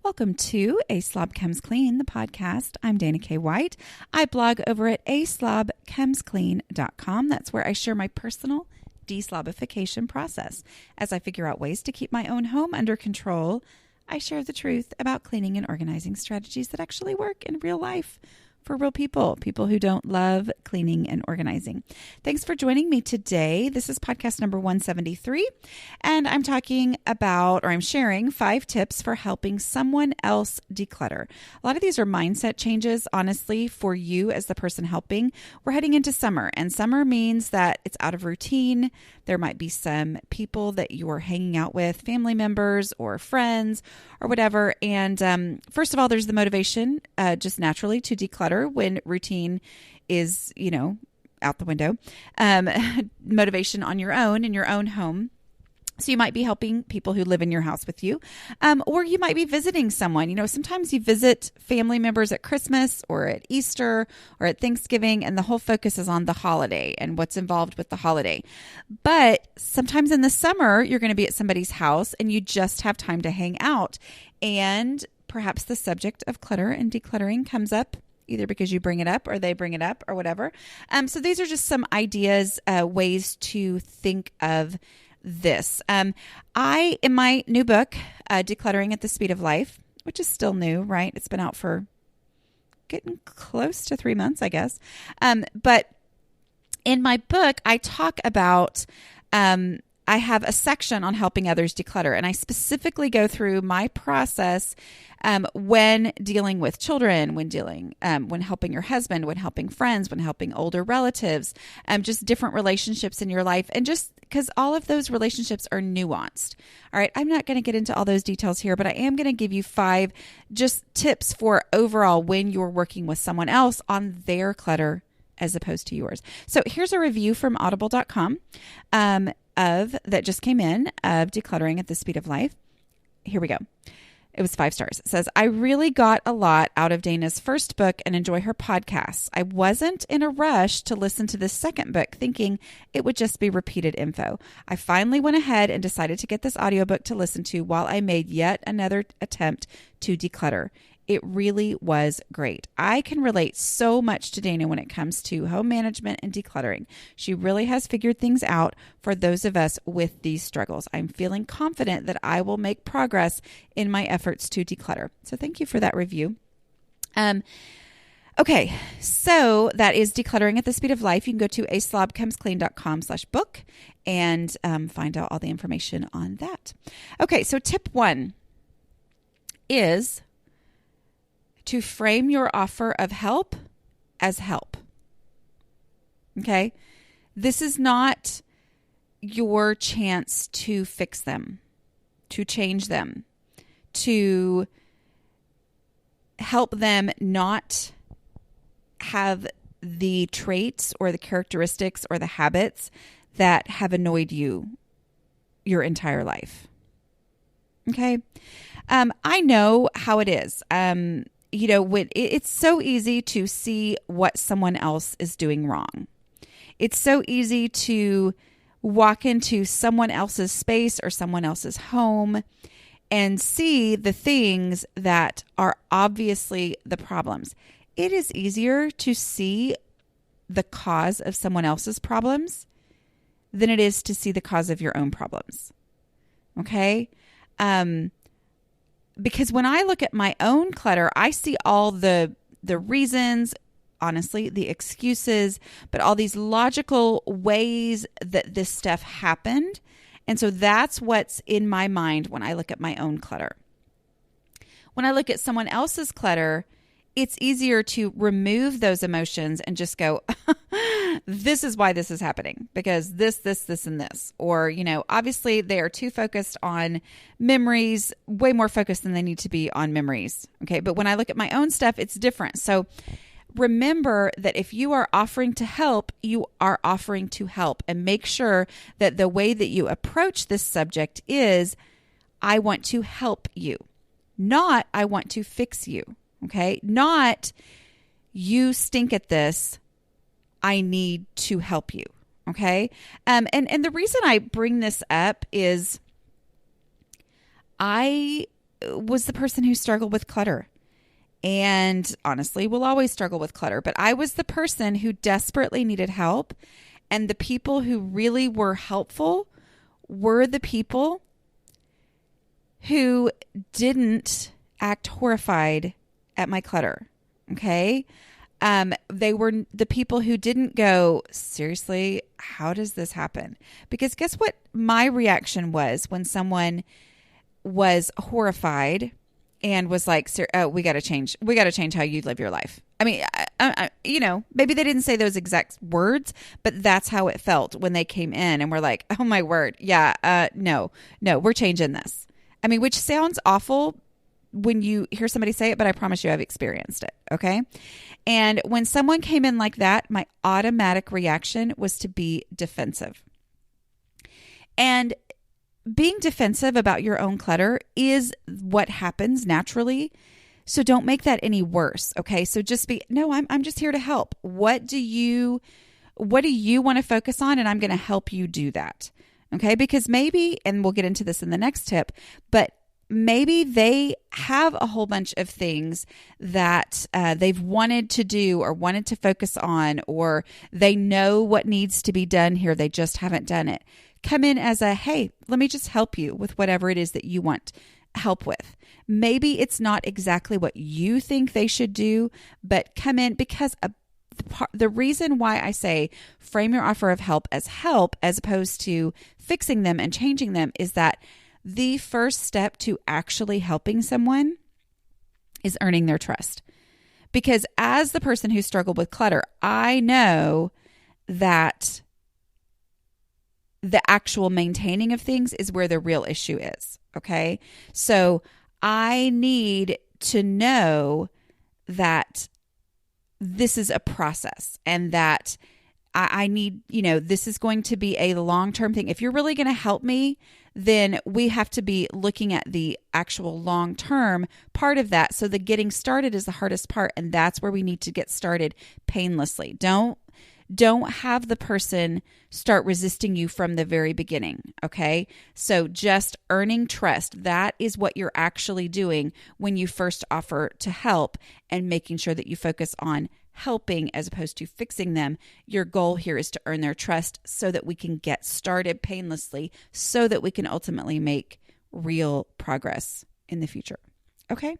Welcome to A Slob Comes Clean, the podcast. I'm Dana K. White. I blog over at aslobcomesclean.com. That's where I share my personal deslobification process. As I figure out ways to keep my own home under control, I share the truth about cleaning and organizing strategies that actually work in real life for real people who don't love cleaning and organizing. Thanks for joining me today. This is podcast number 173, and I'm sharing 5 tips for helping someone else declutter. A lot of these are mindset changes, honestly, for you as the person helping. We're heading into summer, and summer means that it's out of routine. There might be some people that you are hanging out with, family members or friends or whatever. And first of all, there's the motivation just naturally to declutter when routine is, out the window. Motivation on your own in your own home. So you might be helping people who live in your house with you, or you might be visiting someone. Sometimes you visit family members at Christmas or at Easter or at Thanksgiving, and the whole focus is on the holiday and what's involved with the holiday. But sometimes in the summer, you're going to be at somebody's house and you just have time to hang out. And perhaps the subject of clutter and decluttering comes up, either because you bring it up or they bring it up or whatever. So these are just some ideas, ways to think of this. In my new book, Decluttering at the Speed of Life, which is still new, right? It's been out for getting close to 3 months, I guess. But in my book, I talk about, I have a section on helping others declutter, and I specifically go through my process when dealing with children, when helping your husband, when helping friends, when helping older relatives, just different relationships in your life, and just because all of those relationships are nuanced. All right, I'm not going to get into all those details here, but I am going to give you 5 just tips for overall when you're working with someone else on their clutter as opposed to yours. So here's a review from audible.com that just came in of Decluttering at the Speed of Life. Here we go. It was 5 stars. It says, I really got a lot out of Dana's first book and enjoy her podcasts. I wasn't in a rush to listen to the second book thinking it would just be repeated info. I finally went ahead and decided to get this audiobook to listen to while I made yet another attempt to declutter. It really was great. I can relate so much to Dana when it comes to home management and decluttering. She really has figured things out for those of us with these struggles. I'm feeling confident that I will make progress in my efforts to declutter. So thank you for that review. Okay, so that is Decluttering at the Speed of Life. You can go to aslobcomesclean.com/book and find out all the information on that. Okay, so tip 1 is to frame your offer of help as help. Okay? This is not your chance to fix them, to change them, to help them not have the traits or the characteristics or the habits that have annoyed you your entire life. Okay? I know how it is. When it's so easy to see what someone else is doing wrong. It's so easy to walk into someone else's space or someone else's home and see the things that are obviously the problems. It is easier to see the cause of someone else's problems than it is to see the cause of your own problems. Okay? Because when I look at my own clutter, I see all the reasons, honestly, the excuses, but all these logical ways that this stuff happened. And so that's what's in my mind when I look at my own clutter. When I look at someone else's clutter, it's easier to remove those emotions and just go, this is why this is happening, because this, and this. Or, obviously they are too focused on memories, way more focused than they need to be on memories. Okay. But when I look at my own stuff, it's different. So remember that if you are offering to help, you are offering to help, and make sure that the way that you approach this subject is, I want to help you, not I want to fix you. Okay. Not you stink at this, I need to help you. Okay. And the reason I bring this up is I was the person who struggled with clutter. And honestly, will always struggle with clutter. But I was the person who desperately needed help. And the people who really were helpful were the people who didn't act horrified at my clutter. Okay. They were the people who didn't go, seriously, how does this happen? Because guess what my reaction was when someone was horrified and was like, we got to change. We got to change how you live your life. I mean, maybe they didn't say those exact words, but that's how it felt when they came in and were like, oh my word. Yeah. No, we're changing this. I mean, which sounds awful when you hear somebody say it, but I promise you I've experienced it. Okay. And when someone came in like that, my automatic reaction was to be defensive. And being defensive about your own clutter is what happens naturally. So don't make that any worse. Okay. So just I'm just here to help. What do you want to focus on? And I'm going to help you do that. Okay. Because maybe, and we'll get into this in the next tip, but maybe they have a whole bunch of things that they've wanted to do or wanted to focus on, or they know what needs to be done here. They just haven't done it. Come in as hey, let me just help you with whatever it is that you want help with. Maybe it's not exactly what you think they should do, but come in because the reason why I say frame your offer of help as opposed to fixing them and changing them is that the first step to actually helping someone is earning their trust. Because as the person who struggled with clutter, I know that the actual maintaining of things is where the real issue is. Okay. So I need to know that this is a process and that I need, this is going to be a long-term thing. If you're really going to help me, then we have to be looking at the actual long-term part of that. So the getting started is the hardest part. And that's where we need to get started painlessly. Don't have the person start resisting you from the very beginning. Okay. So just earning trust. That is what you're actually doing when you first offer to help, and making sure that you focus on helping as opposed to fixing them. Your goal here is to earn their trust so that we can get started painlessly, so that we can ultimately make real progress in the future. Okay.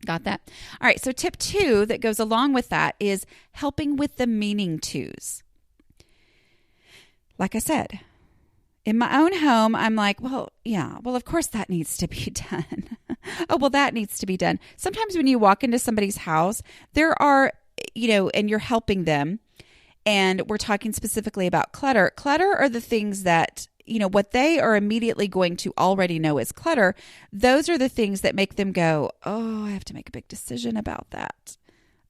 Got that? All right. So tip 2 that goes along with that is helping with the meaning tos. Like I said, in my own home, I'm like, of course that needs to be done. Oh, well, that needs to be done. Sometimes when you walk into somebody's house, there are, and you're helping them, and we're talking specifically about clutter. Clutter are the things that, what they are immediately going to already know is clutter. Those are the things that make them go, oh, I have to make a big decision about that.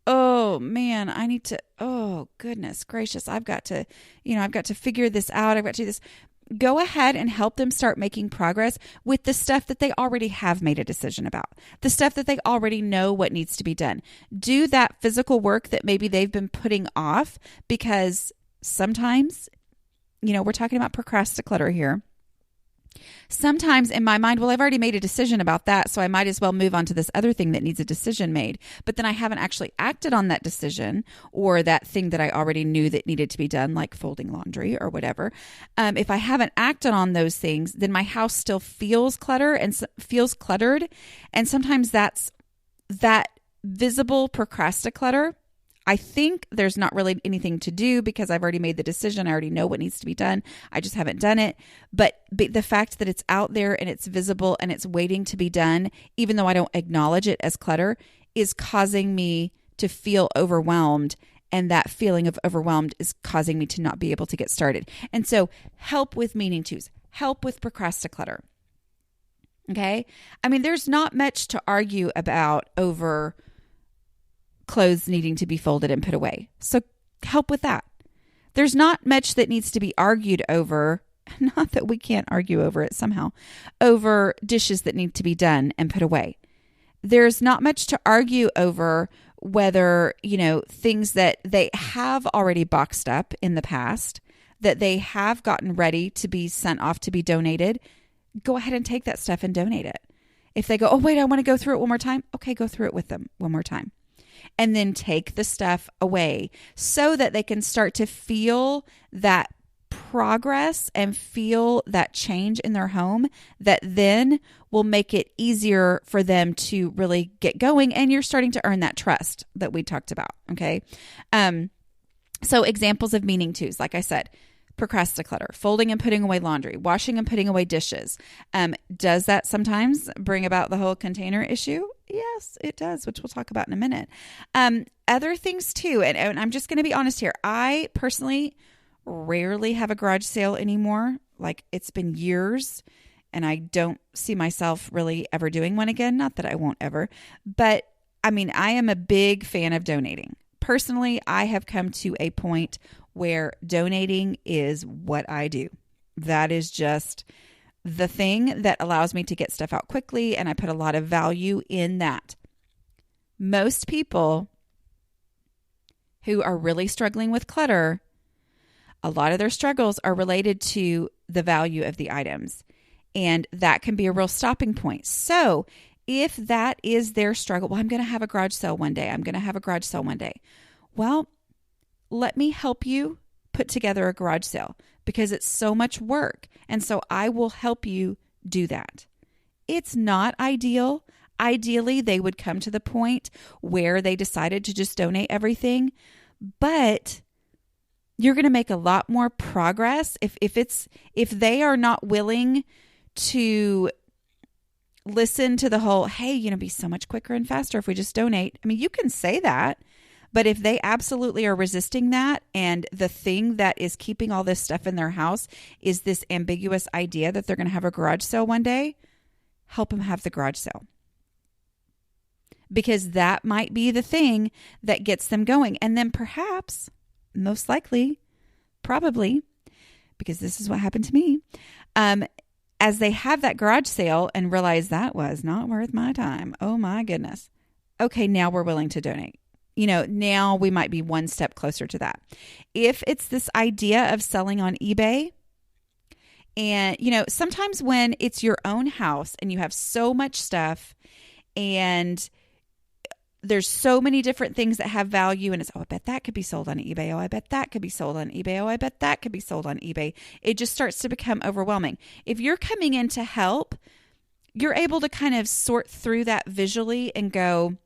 Oh man, I need to, oh goodness gracious. I've got to figure this out. I've got to do this. Go ahead and help them start making progress with the stuff that they already have made a decision about, the stuff that they already know what needs to be done. Do that physical work that maybe they've been putting off, because sometimes, we're talking about procrastinator here. Sometimes in my mind, I've already made a decision about that, so I might as well move on to this other thing that needs a decision made. But then I haven't actually acted on that decision or that thing that I already knew that needed to be done, like folding laundry or whatever. If I haven't acted on those things, then my house still feels cluttered. And sometimes that's that visible procrastinator. I think there's not really anything to do because I've already made the decision. I already know what needs to be done. I just haven't done it. But the fact that it's out there and it's visible and it's waiting to be done, even though I don't acknowledge it as clutter, is causing me to feel overwhelmed. And that feeling of overwhelmed is causing me to not be able to get started. And so help with meaning twos, help with procrastinator. Okay. I mean, there's not much to argue about over clothes needing to be folded and put away. So help with that. There's not much that needs to be argued over, not that we can't argue over it somehow, over dishes that need to be done and put away. There's not much to argue over whether, things that they have already boxed up in the past, that they have gotten ready to be sent off to be donated, go ahead and take that stuff and donate it. If they go, oh, wait, I want to go through it one more time. Okay, go through it with them one more time. And then take the stuff away so that they can start to feel that progress and feel that change in their home that then will make it easier for them to really get going. And you're starting to earn that trust that we talked about. Okay. So examples of meaning twos, like I said, procrastinator, folding and putting away laundry, washing and putting away dishes. Does that sometimes bring about the whole container issue? Yes, it does, which we'll talk about in a minute. Other things too, and I'm just going to be honest here. I personally rarely have a garage sale anymore. Like, it's been years, and I don't see myself really ever doing one again. Not that I won't ever, but I mean, I am a big fan of donating. Personally, I have come to a point where donating is what I do. That is just the thing that allows me to get stuff out quickly, and I put a lot of value in that. Most people who are really struggling with clutter, a lot of their struggles are related to the value of the items, and that can be a real stopping point. So if that is their struggle, well, I'm going to have a garage sale one day. I'm going to have a garage sale one day. Well, let me help you put together a garage sale because it's so much work. And so I will help you do that. It's not ideal. Ideally, they would come to the point where they decided to just donate everything, but you're going to make a lot more progress if they are not willing to listen to the whole, hey, it'd be so much quicker and faster if we just donate. I mean, you can say that, but if they absolutely are resisting that, and the thing that is keeping all this stuff in their house is this ambiguous idea that they're going to have a garage sale one day, help them have the garage sale. Because that might be the thing that gets them going. And then perhaps, most likely, probably, because this is what happened to me, as they have that garage sale and realize that was not worth my time. Oh my goodness. Okay, now we're willing to donate. Now we might be one step closer to that. If it's this idea of selling on eBay, and, sometimes when it's your own house and you have so much stuff and there's so many different things that have value, and it's, I bet that could be sold on eBay. Oh, I bet that could be sold on eBay. Oh, I bet that could be sold on eBay. It just starts to become overwhelming. If you're coming in to help, you're able to kind of sort through that visually and go,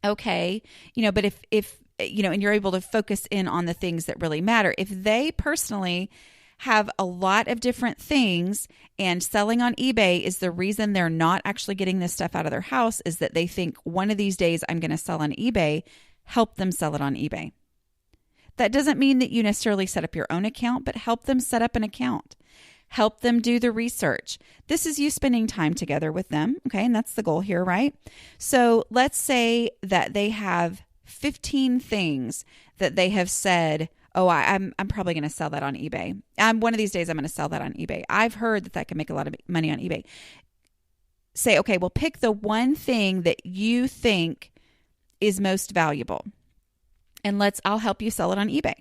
okay, but if and you're able to focus in on the things that really matter. If they personally have a lot of different things and selling on eBay is the reason they're not actually getting this stuff out of their house, is that they think one of these days I'm going to sell on eBay, help them sell it on eBay. That doesn't mean that you necessarily set up your own account, but help them set up an account. Help them do the research. This is you spending time together with them. Okay. And that's the goal here, right? So let's say that they have 15 things that they have said, oh, I'm probably going to sell that on eBay. One of these days I'm going to sell that on eBay. I've heard that can make a lot of money on eBay. Say, okay, well, pick the one thing that you think is most valuable, and I'll help you sell it on eBay.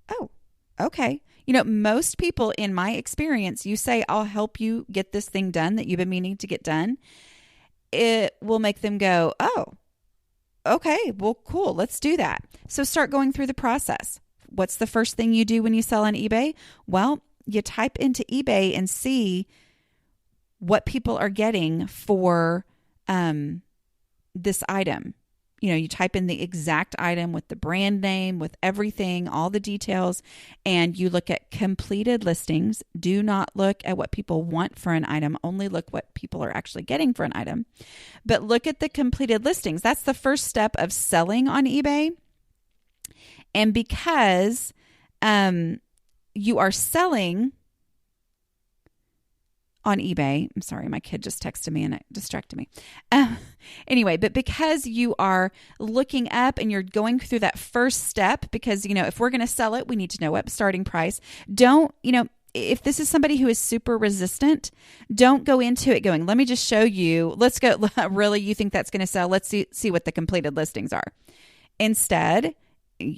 Oh, okay. Most people in my experience, you say, I'll help you get this thing done that you've been meaning to get done. It will make them go, oh, okay, well, cool. Let's do that. So start going through the process. What's the first thing you do when you sell on eBay? Well, you type into eBay and see what people are getting for this item. You type in the exact item with the brand name, with everything, all the details, and you look at completed listings. Do not look at what people want for an item. Only look what people are actually getting for an item. But look at the completed listings. That's the first step of selling on eBay. And because you are selling on eBay, I'm sorry, my kid just texted me and it distracted me. Anyway, but because you are looking up and you're going through that first step, because, if we're going to sell it, we need to know what starting price. Don't, if this is somebody who is super resistant, don't go into it going, let me just show you. Let's go. Really, you think that's going to sell? Let's see what the completed listings are. Instead,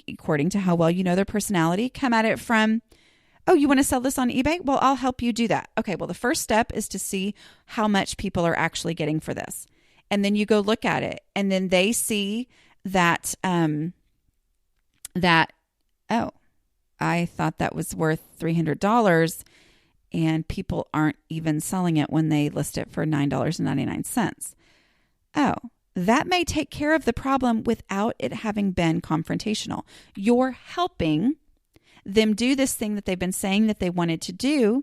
according to how well you know their personality, come at it from, Oh, you want to sell this on eBay? Well, I'll help you do that. Okay, well, the first step is to see how much people are actually getting for this. And then you go look at it. And then they see that, oh, I thought that was worth $300 and people aren't even selling it when they list it for $9.99. Oh, that may take care of the problem without it having been confrontational. You're helping them do this thing that they've been saying that they wanted to do.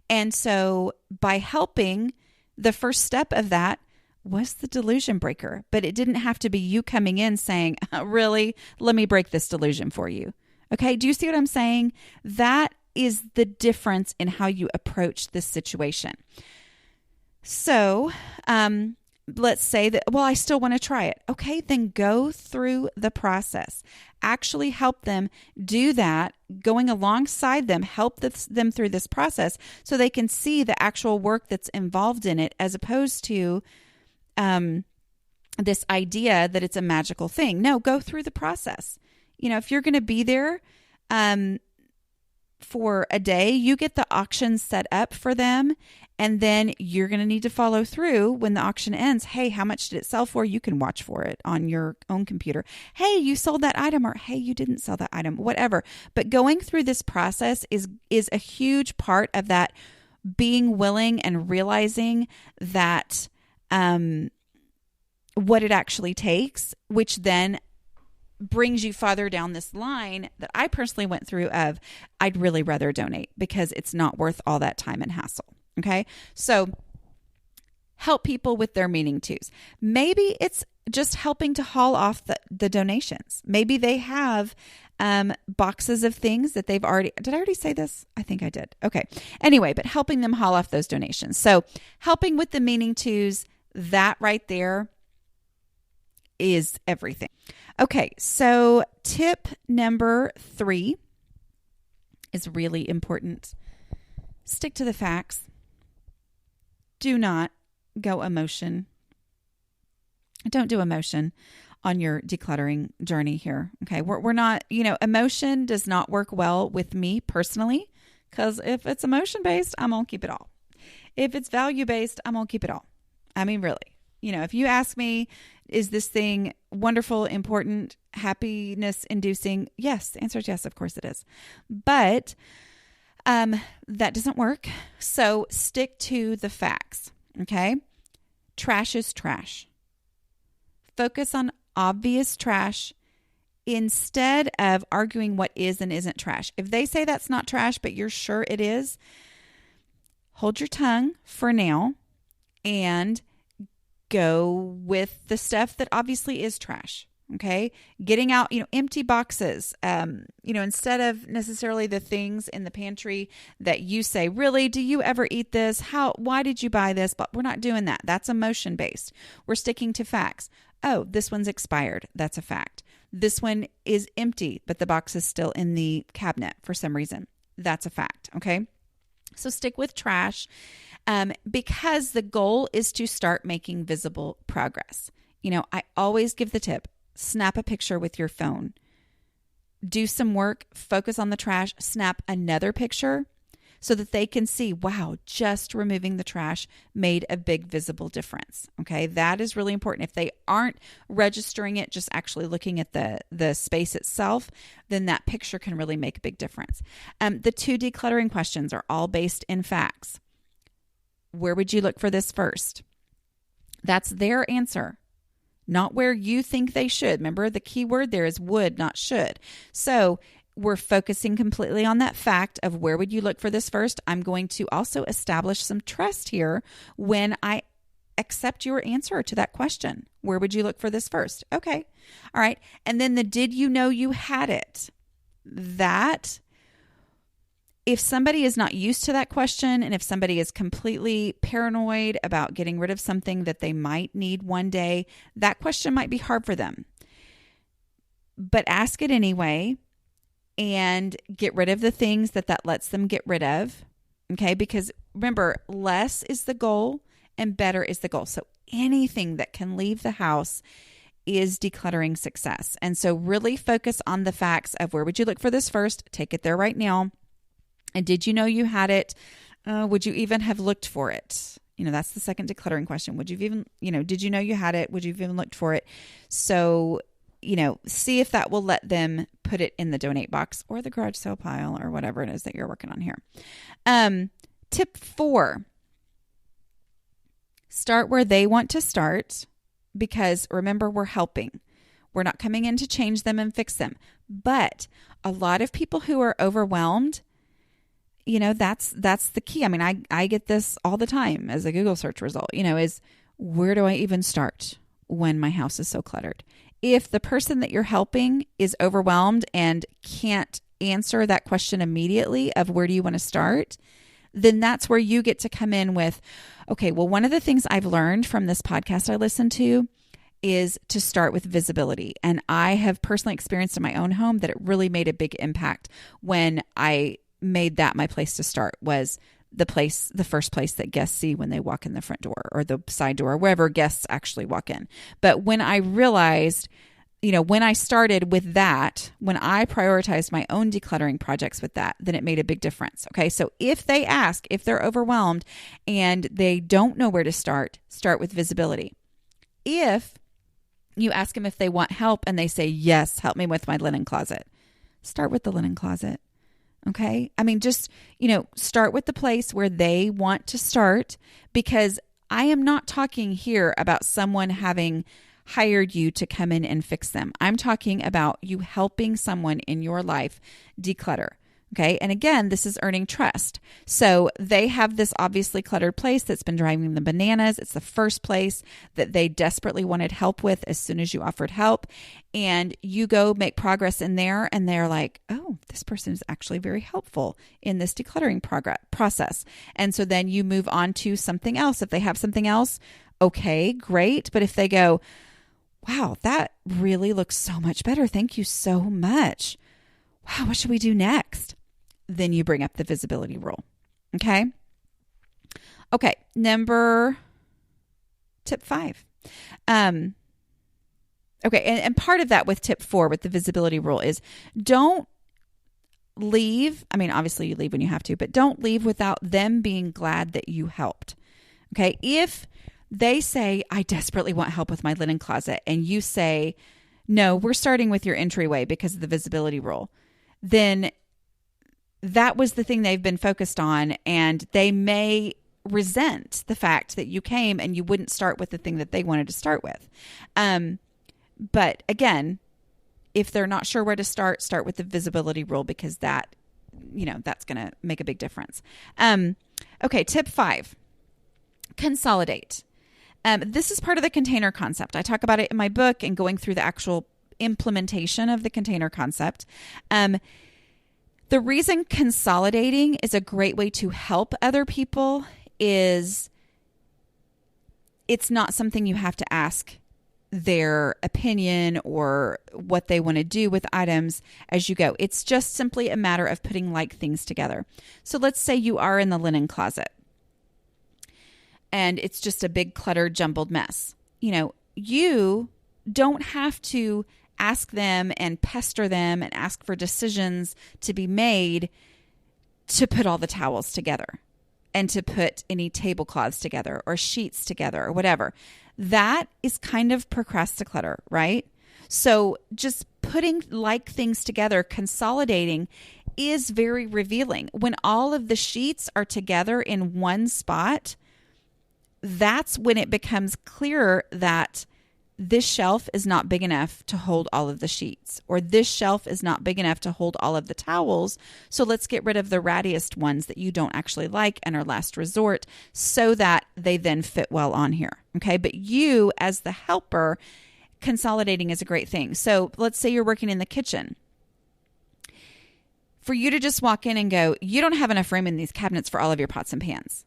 And so by helping, the first step of that was the delusion breaker. But it didn't have to be you coming in saying, really, let me break this delusion for you. Okay, do you see what I'm saying? That is the difference in how you approach this situation. So, let's say that, well, I still want to try it. Okay, then go through the process. Actually help them do that, going alongside them, help them through this process so they can see the actual work that's involved in it, as opposed to this idea that it's a magical thing. No, go through the process. If you're going to be there for a day, you get the auction set up for them. And then you're going to need to follow through when the auction ends. Hey, how much did it sell for? You can watch for it on your own computer. Hey, you sold that item, or hey, you didn't sell that item, whatever. But going through this process is a huge part of that, being willing and realizing that what it actually takes, which then brings you farther down this line that I personally went through of, I'd really rather donate because it's not worth all that time and hassle. Okay, so help people with their meaning twos. Maybe it's just helping to haul off the donations. Maybe they have boxes of things that they've already, did I already say this? I think I did. Okay. Anyway, but helping them haul off those donations. So helping with the meaning twos, that right there is everything. Okay, so tip number 3 is really important. Stick to the facts. Do not go emotion. Don't do emotion on your decluttering journey here. Okay. We're not, emotion does not work well with me personally, because if it's emotion based, I'm going to keep it all. If it's value based, I'm going to keep it all. I mean, really, if you ask me, is this thing wonderful, important, happiness inducing? Yes. The answer is yes. Of course it is. But that doesn't work. So stick to the facts. Okay. Trash is trash. Focus on obvious trash instead of arguing what is and isn't trash. If they say that's not trash, but you're sure it is, hold your tongue for now and go with the stuff that obviously is trash. Okay. Getting out, empty boxes, instead of necessarily the things in the pantry that you say, really, do you ever eat this? Why did you buy this? But we're not doing that. That's emotion based. We're sticking to facts. Oh, this one's expired. That's a fact. This one is empty, but the box is still in the cabinet for some reason. That's a fact. Okay. So stick with trash, because the goal is to start making visible progress. I always give the tip. Snap a picture with your phone. Do some work, focus on the trash, snap another picture so that they can see, wow, just removing the trash made a big visible difference. Okay, that is really important. If they aren't registering it, just actually looking at the space itself, then that picture can really make a big difference. The 2 decluttering questions are all based in facts. Where would you look for this first? That's their answer. Not where you think they should. Remember, the key word there is would, not should. So we're focusing completely on that fact of where would you look for this first. I'm going to also establish some trust here when I accept your answer to that question. Where would you look for this first? Okay. All right. And then the did you know you had it? That, if somebody is not used to that question, and if somebody is completely paranoid about getting rid of something that they might need one day, that question might be hard for them. But ask it anyway and get rid of the things that lets them get rid of. Okay? Because remember, less is the goal and better is the goal. So anything that can leave the house is decluttering success. And so really focus on the facts of where would you look for this first? Take it there right now. And did you know you had it? Would you even have looked for it? That's the second decluttering question. Would you even, did you know you had it? Would you have even looked for it? So, see if that will let them put it in the donate box or the garage sale pile or whatever it is that you're working on here. Tip 4, start where they want to start, because remember, we're helping. We're not coming in to change them and fix them. But a lot of people who are overwhelmed, that's the key. I mean, I get this all the time as a Google search result, is where do I even start when my house is so cluttered? If the person that you're helping is overwhelmed and can't answer that question immediately of where do you want to start, then that's where you get to come in with, okay, well, one of the things I've learned from this podcast I listened to is to start with visibility. And I have personally experienced in my own home that it really made a big impact when I made that my place to start, was the first place that guests see when they walk in the front door or the side door, wherever guests actually walk in. But when I realized, when I started with that, when I prioritized my own decluttering projects with that, then it made a big difference. Okay. So if they ask, if they're overwhelmed and they don't know where to start with visibility. If you ask them if they want help and they say, yes, help me with my linen closet, start with the linen closet. Okay. I mean, just, start with the place where they want to start, because I am not talking here about someone having hired you to come in and fix them. I'm talking about you helping someone in your life declutter. Okay. And again, this is earning trust. So they have this obviously cluttered place that's been driving them bananas. It's the first place that they desperately wanted help with as soon as you offered help. And you go make progress in there and they're like, oh, this person is actually very helpful in this decluttering process. And so then you move on to something else. If they have something else, okay, great. But if they go, wow, that really looks so much better. Thank you so much. Wow, what should we do next? Then you bring up the visibility rule. Okay. Okay. Tip 5. Okay. And part of that with tip 4, with the visibility rule, is don't leave. I mean, obviously you leave when you have to, but don't leave without them being glad that you helped. Okay. If they say, I desperately want help with my linen closet, and you say, no, we're starting with your entryway because of the visibility rule, then that was the thing they've been focused on, and they may resent the fact that you came and you wouldn't start with the thing that they wanted to start with. But again, if they're not sure where to start with the visibility rule, because that, that's going to make a big difference. Okay. Tip 5, consolidate. This is part of the container concept. I talk about it in my book and going through the actual implementation of the container concept. The reason consolidating is a great way to help other people is it's not something you have to ask their opinion or what they want to do with items as you go. It's just simply a matter of putting like things together. So let's say you are in the linen closet and it's just a big cluttered, jumbled mess. You don't have to ask them and pester them and ask for decisions to be made to put all the towels together and to put any tablecloths together or sheets together or whatever. That is kind of procrastinator, right? So just putting like things together, consolidating, is very revealing. When all of the sheets are together in one spot, that's when it becomes clearer that this shelf is not big enough to hold all of the sheets, or this shelf is not big enough to hold all of the towels. So let's get rid of the rattiest ones that you don't actually like and are last resort, so that they then fit well on here. Okay. But you, as the helper, consolidating is a great thing. So let's say you're working in the kitchen. For you to just walk in and go, you don't have enough room in these cabinets for all of your pots and pans.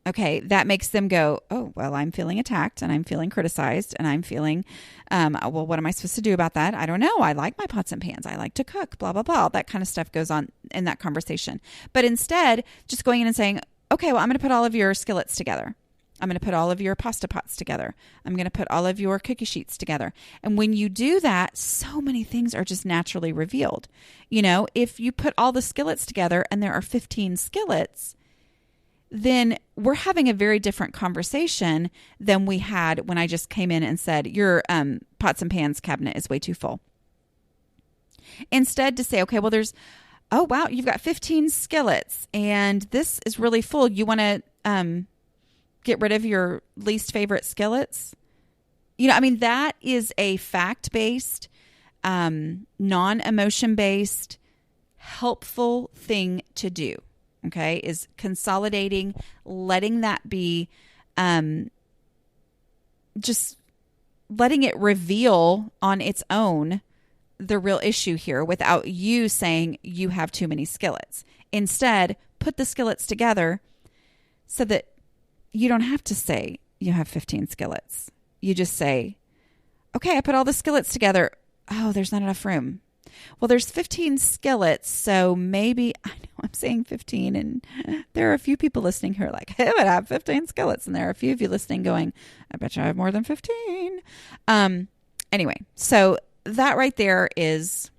Okay, that makes them go, oh, well, I'm feeling attacked and I'm feeling criticized and I'm feeling, well, what am I supposed to do about that? I don't know. I like my pots and pans. I like to cook, blah, blah, blah. That kind of stuff goes on in that conversation. But instead, just going in and saying, okay, well, I'm going to put all of your skillets together. I'm going to put all of your pasta pots together. I'm going to put all of your cookie sheets together. And when you do that, so many things are just naturally revealed. If you put all the skillets together and there are 15 skillets, then we're having a very different conversation than we had when I just came in and said, your pots and pans cabinet is way too full. Instead, to say, okay, well, oh, wow, you've got 15 skillets and this is really full. You want to get rid of your least favorite skillets? That is a fact-based, non-emotion-based, helpful thing to do. Okay, is consolidating, letting that be, just letting it reveal on its own the real issue here without you saying you have too many skillets. Instead, put the skillets together so that you don't have to say you have 15 skillets. You just say, okay, I put all the skillets together. Oh, there's not enough room. Well, there's 15 skillets, so maybe, I know I'm saying 15, and there are a few people listening who are like, I would have 15 skillets, and there are a few of you listening going, I bet you I have more than 15. Anyway, so that right there is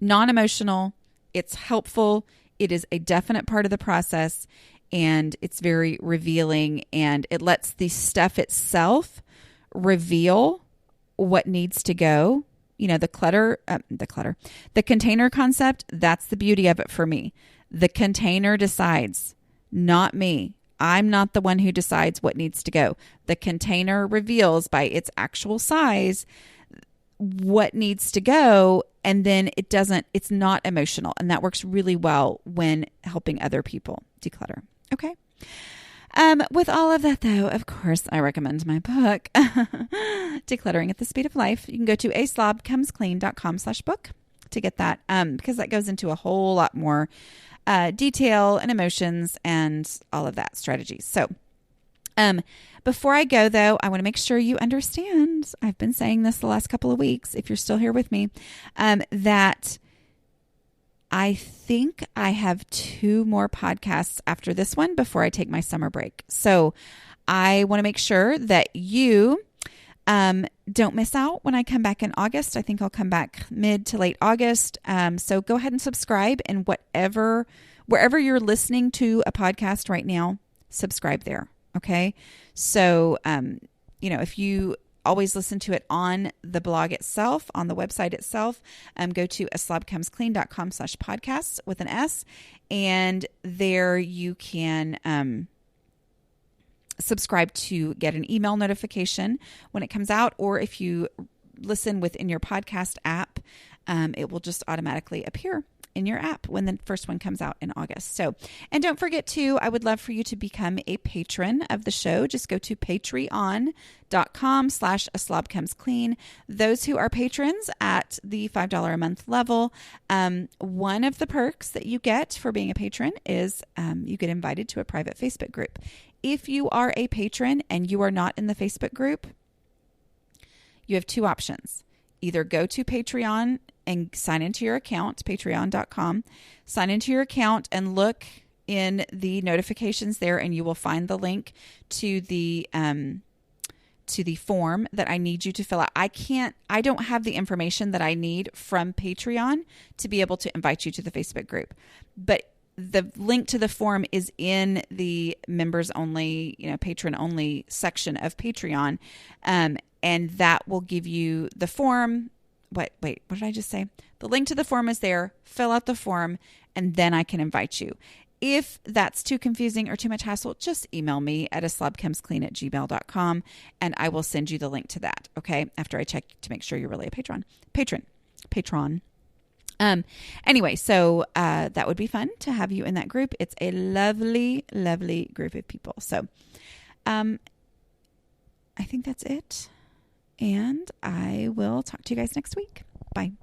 non-emotional. It's helpful. It is a definite part of the process, and it's very revealing, and it lets the stuff itself reveal what needs to go. The container concept, that's the beauty of it for me. The container decides, not me. I'm not the one who decides what needs to go. The container reveals by its actual size what needs to go, and then it's not emotional. And that works really well when helping other people declutter. Okay. With all of that, though, of course, I recommend my book, Decluttering at the Speed of Life. You can go to aslobcomesclean.com/book to get that, because that goes into a whole lot more detail and emotions and all of that strategies. So before I go, though, I want to make sure you understand, I've been saying this the last couple of weeks, if you're still here with me, that I think I have 2 more podcasts after this one before I take my summer break. So I want to make sure that you don't miss out when I come back in August. I think I'll come back mid to late August. So go ahead and subscribe, and wherever you're listening to a podcast right now, subscribe there. Okay. So, if you always listen to it on the blog itself, on the website itself, go to aslobcomesclean.com/podcasts with an S, and there you can subscribe to get an email notification when it comes out, or if you listen within your podcast app, it will just automatically appear in your app when the first one comes out in August. So, and don't forget to, I would love for you to become a patron of the show. Just go to patreon.com/A Slob Comes Clean. Those who are patrons at the $5 a month level, one of the perks that you get for being a patron is you get invited to a private Facebook group. If you are a patron and you are not in the Facebook group, you have 2 options. Either go to Patreon and sign into your account, patreon.com, sign into your account and look in the notifications there, and you will find the link to the form that I need you to fill out. I don't have the information that I need from Patreon to be able to invite you to the Facebook group, but the link to the form is in the members only, patron only section of Patreon. And that will give you the form. Wait, what did I just say? The link to the form is there. Fill out the form, and then I can invite you. If that's too confusing or too much hassle, just email me at aslobcomesclean@gmail.com, and I will send you the link to that, okay? After I check to make sure you're really a patron. Anyway, so that would be fun to have you in that group. It's a lovely, lovely group of people. So I think that's it. And I will talk to you guys next week. Bye.